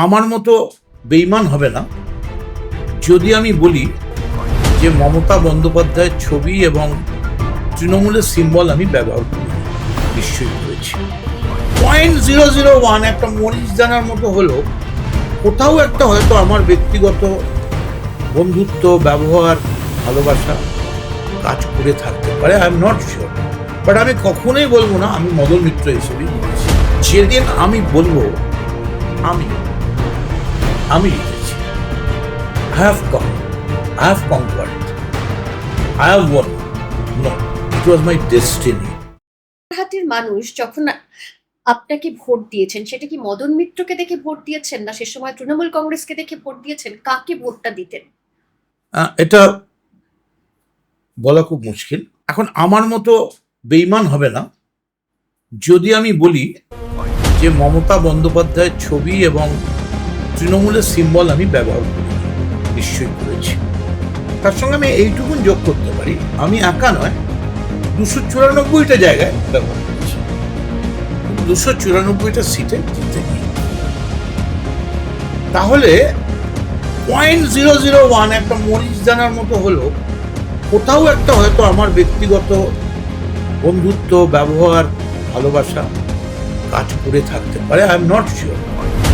আমার মতো বেঈমান হবে না যদি আমি বলি যে মমতা বন্দ্যোপাধ্যায়ের ছবি এবং তৃণমূলের সিম্বল আমি ব্যবহার করি, নিশ্চয়ই করেছি। 0.001 একটা মরিচ দানার মতো হলো কোথাও একটা হয়তো আমার ব্যক্তিগত বন্ধুত্ব, ব্যবহার, ভালোবাসা কাজ করে থাকতে পারে। I am not sure, but আমি কখনোই বলবো না আমি মদন মিত্র হিসেবেই বলেছি। যেদিন আমি বলবো আমি জিতেছি, I have come, I have conquered, I have won. No, it was my destiny. হাতের মানুষ যখন আপনাকে ভোট দিয়েছেন, সেটা কি মদন মিত্রকে দেখে ভোট দিয়েছেন, না সে সময় তৃণমূল কংগ্রেসকে দেখে ভোট দিয়েছেন? কাকে ভোটটা দিতেন? এটা বলা খুব মুশকিল। এখন আমার মতো বেঈমান হবে না যদি আমি বলি যে মমতা বন্দ্যোপাধ্যায়ের ছবি এবং তৃণমূলের সিম্বল আমি ব্যবহার করি, নিশ্চয়ই করেছি। তার সঙ্গে আমি এইটুকুন যোগ করতে পারি, আমি একা নয়, 294টা জায়গায় ব্যবহার করেছি, 294টা সিটে জিতেনি। তাহলে 0.001 একটা মরিচ দানার মতো হলো কোথাও একটা হয়তো আমার ব্যক্তিগত বন্ধুত্ব, ব্যবহার, ভালোবাসা কাজ করে থাকতে পারে। I am not sure,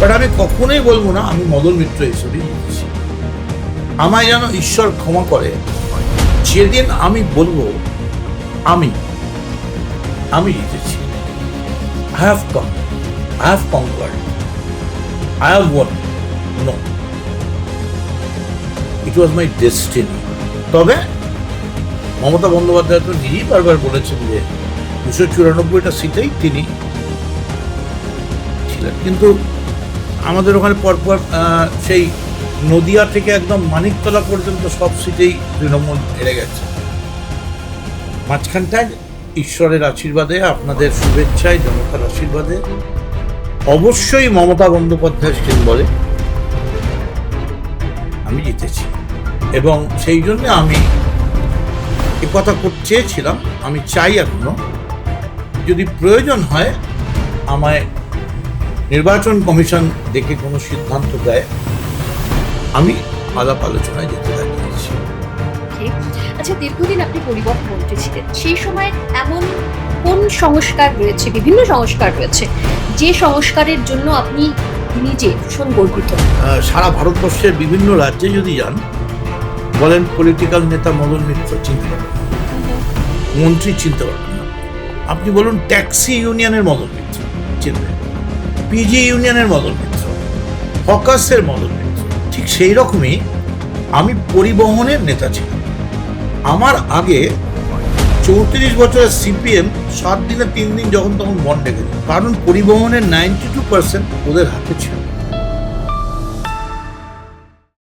but আমি কখনোই বলবো না আমি মদন মিত্র হিসেবেই জিতেছি। আমায় যেন ঈশ্বর ক্ষমা করে যেদিন আমি বলবো আমি জিতেছি। I have come, I have conquered, I have won. No, it was my destiny. তবে মমতা বন্দ্যোপাধ্যায় তো নিজেই বারবার বলেছেন যে 294টা সিটেই তিনি ছিলেন, কিন্তু আমাদের ওখানে পরপর সেই নদিয়া থেকে একদম মানিকতলা পর্যন্ত সব সিটেই তৃণমূল হেরে গেছে। মাঝখানটায় ঈশ্বরের আশীর্বাদে, আপনাদের শুভেচ্ছায়, জনতার আশীর্বাদে অবশ্যই মমতা বন্দ্যোপাধ্যায়ের সিম্বলে আমি জিতেছি। এবং সেই জন্য আমি এ কথা চেয়েছিলাম, আমি চাই এখনো যদি প্রয়োজন হয় আমায় নির্বাচন কমিশন দেখে কোনো সিদ্ধান্ত দেয়, আমি আলাপ আলোচনায় যেতে চাইছি। আচ্ছা, দীর্ঘদিন আপনি পরিবহন মন্ত্রী ছিলেন, সেই সময় এমন কোন সংস্কার রয়েছে, বিভিন্ন সংস্কার রয়েছে, যে সংস্কারের জন্য আপনি নিজে ভীষণ গর্বিত? সারা ভারতবর্ষের বিভিন্ন রাজ্যে যদি যান, বলেন পলিটিক্যাল নেতা মদন মিত্র চিনতে পারবেন না, মন্ত্রী চিনতে পারবেন না। আপনি বলুন ট্যাক্সি ইউনিয়নের মদন মিত্র চিনবেন, পিজি ইউনিয়নের মদন মিত্র, হকার্সের মদন মিত্র। ঠিক সেই রকমই আমি পরিবহনের নেতা ছিলাম। আমার আগে 34 বছরের সিপিএম 7 দিনে 3 দিন যখন তখন বন্ড ডেকে দিল, কারণ পরিবহনের 92% ওদের হাতে ছিল।